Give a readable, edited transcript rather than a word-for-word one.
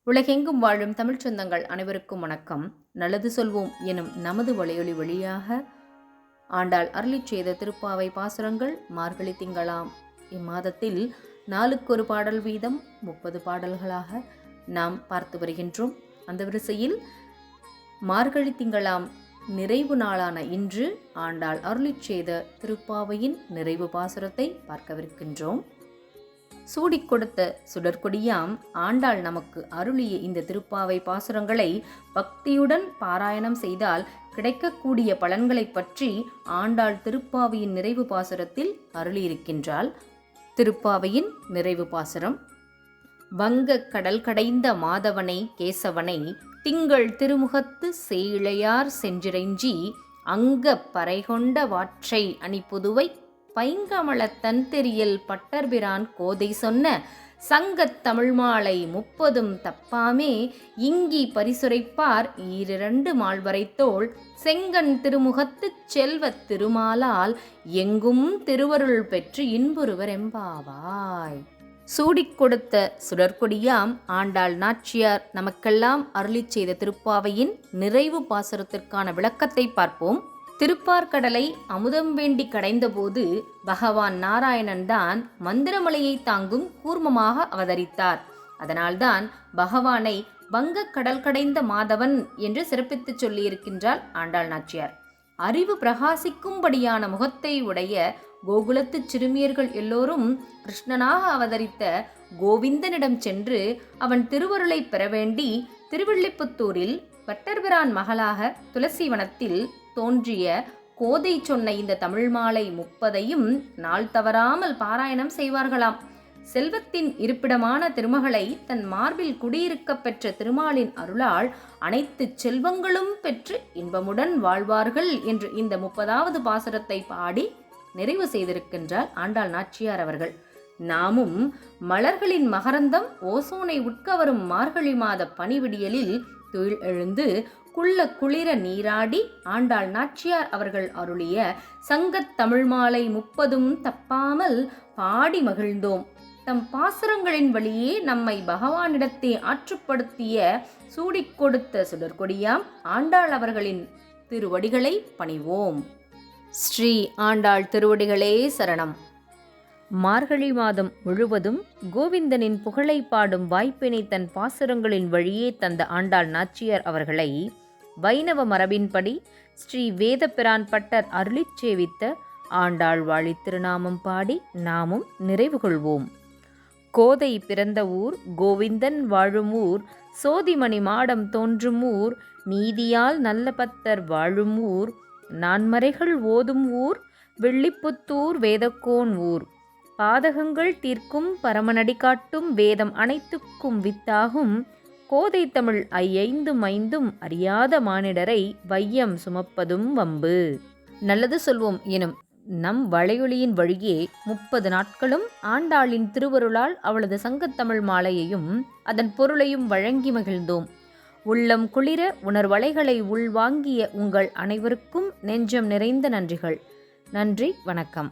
உலகெங்கும் வாழும் தமிழ்ச் சொந்தங்கள் அனைவருக்கும் வணக்கம். நல்லது சொல்வோம் எனும் நமது வலையொலி வழியாக ஆண்டாள் அருளிச் செய்த திருப்பாவை பாசுரங்கள் மார்கழி திங்களாம். இம்மாதத்தில் நாளுக்கொரு பாடல் வீதம் 30 பாடல்களாக நாம் பார்த்து வருகின்றோம். அந்த வரிசையில் மார்கழி திங்களாம் நிறைவு நாளான இன்று ஆண்டாள் அருளிச் செய்த திருப்பாவையின் நிறைவு பாசுரத்தை பார்க்கவிருக்கின்றோம். சூடிக் கொடுத்த சுடற்கொடியாம் ஆண்டாள் நமக்கு அருளிய இந்த திருப்பாவை பாசுரங்களை பக்தியுடன் பாராயணம் செய்தால் கிடைக்கக்கூடிய பலன்களை பற்றி ஆண்டாள் திருப்பாவையின் நிறைவு பாசுரத்தில் அருளியிருக்கின்றாள். திருப்பாவையின் நிறைவு பாசுரம்: வங்க கடல் கடைந்த மாதவனை கேசவனை திங்கள் திருமுகத்து சேயிழையார் சென்றிறைஞ்சி அங்க பறைகொண்ட வாற்றை அணிப்புதுவை பைங்கமலத் தன்தெறியல் பட்டர்பிரான் கோதை சொன்ன சங்கத் தமிழ் மாலை 30 தப்பாமே இங்கி பரிசுரைப்பார் ஈரிரண்டு மால்வரைத்தோள் செங்கன் திருமுகத்துச் செல்வத் திருமாலால் எங்கும் திருவருள் பெற்று இன்புறுவர் எம்பாவாய். சூடிக் கொடுத்த சுடற்கொடியாம் ஆண்டாள் நாச்சியார் நமக்கெல்லாம் அருளிச் செய்த திருப்பாவையின் நிறைவு பாசுரத்திற்கான விளக்கத்தை பார்ப்போம். திருப்பார்கடலை அமுதம் வேண்டி கடைந்தபோது பகவான் நாராயணன் தான் மந்திரமலையை தாங்கும் கூர்மமாக அவதரித்தார். அதனால்தான் பகவானை வங்கக் கடல் கடைந்த மாதவன் என்று சிறப்பித்து சொல்லியிருக்கின்றாள் ஆண்டாள் நாச்சியார். அறிவு பிரகாசிக்கும்படியான முகத்தை உடைய கோகுலத்து சிறுமியர்கள் எல்லோரும் கிருஷ்ணனாக அவதரித்த கோவிந்தனிடம் சென்று அவன் திருவருளை பெற வேண்டி திருவில்லிபுத்தூரில் பட்டர்பிரான் மகளாக துளசிவனத்தில் தோன்றிய கோதை சொன்ன இந்த தமிழ் மாலை 30ஐயும் நாள் தவறாமல் பாராயணம் செய்வார்களாம். செல்வத்தின் இருப்பிடமான திருமகளை தன் மார்பில் குடியிருக்க பெற்ற திருமாலின் அருளால் அனைத்து செல்வங்களும் பெற்று இன்பமுடன் வாழ்வார்கள் என்று இந்த 30வது பாசுரத்தை பாடி நிறைவு செய்திருக்கின்றார் ஆண்டாள் நாச்சியார் அவர்கள். நாமும் மலர்களின் மகரந்தம் ஓசோனை உட்கவரும் மார்கழி மாத பனிவிடியலில் துயில் எழுந்து குளிர நீராடி ஆண்டாள் நாச்சியார் அவர்கள் அருளிய சங்கத் தமிழ் மாலை 30 தப்பாமல் பாடி மகிழ்ந்தோம். தம் பாசுரங்களின் வழியே நம்மை பகவானிடத்தே ஆற்றுப்படுத்திய சூடிக் கொடுத்த சுடற்கொடியாம் ஆண்டாள் அவர்களின் திருவடிகளை பணிவோம். ஸ்ரீ ஆண்டாள் திருவடிகளே சரணம். மார்கழி மாதம் முழுவதும் கோவிந்தனின் புகழை பாடும் வாய்ப்பினை தன் பாசுரங்களின் வழியே தந்த ஆண்டாள் நாச்சியார் அவர்களை வைணவ மரபின்படி ஸ்ரீ வேதபிரான் பட்டர் அருளிச் சேவித்த ஆண்டாள் வாழி திருநாமம் பாடி நாமும் நிறைவு கொள்வோம். கோதை பிறந்த ஊர், கோவிந்தன் வாழும் ஊர், சோதிமணி மாடம் தோன்றும் ஊர், நீதியால் நல்ல பத்தர் வாழும் ஊர், நான்மறைகள் ஓதும் ஊர், வில்லிபுத்தூர் வேதக்கோன் ஊர், பாதகங்கள் தீர்க்கும் பரமனடி காட்டும் வேதம் அனைத்துக்கும் வித்தாகும் கோதை தமிழ் ஐந்தும் அறியாத மானிடரை வையம் சுமப்பதும் வம்பு. நல்லது சொல்வோம் எனும் நம் வலையொலியின் வழியே 30 நாட்களும் ஆண்டாளின் திருவருளால் அவளது சங்கத்தமிழ் மாலையையும் அதன் பொருளையும் வழங்கி மகிழ்ந்தோம். உள்ளம் குளிர உணர்வலைகளை உள்வாங்கிய உங்கள் அனைவருக்கும் நெஞ்சம் நிறைந்த நன்றிகள். நன்றி, வணக்கம்.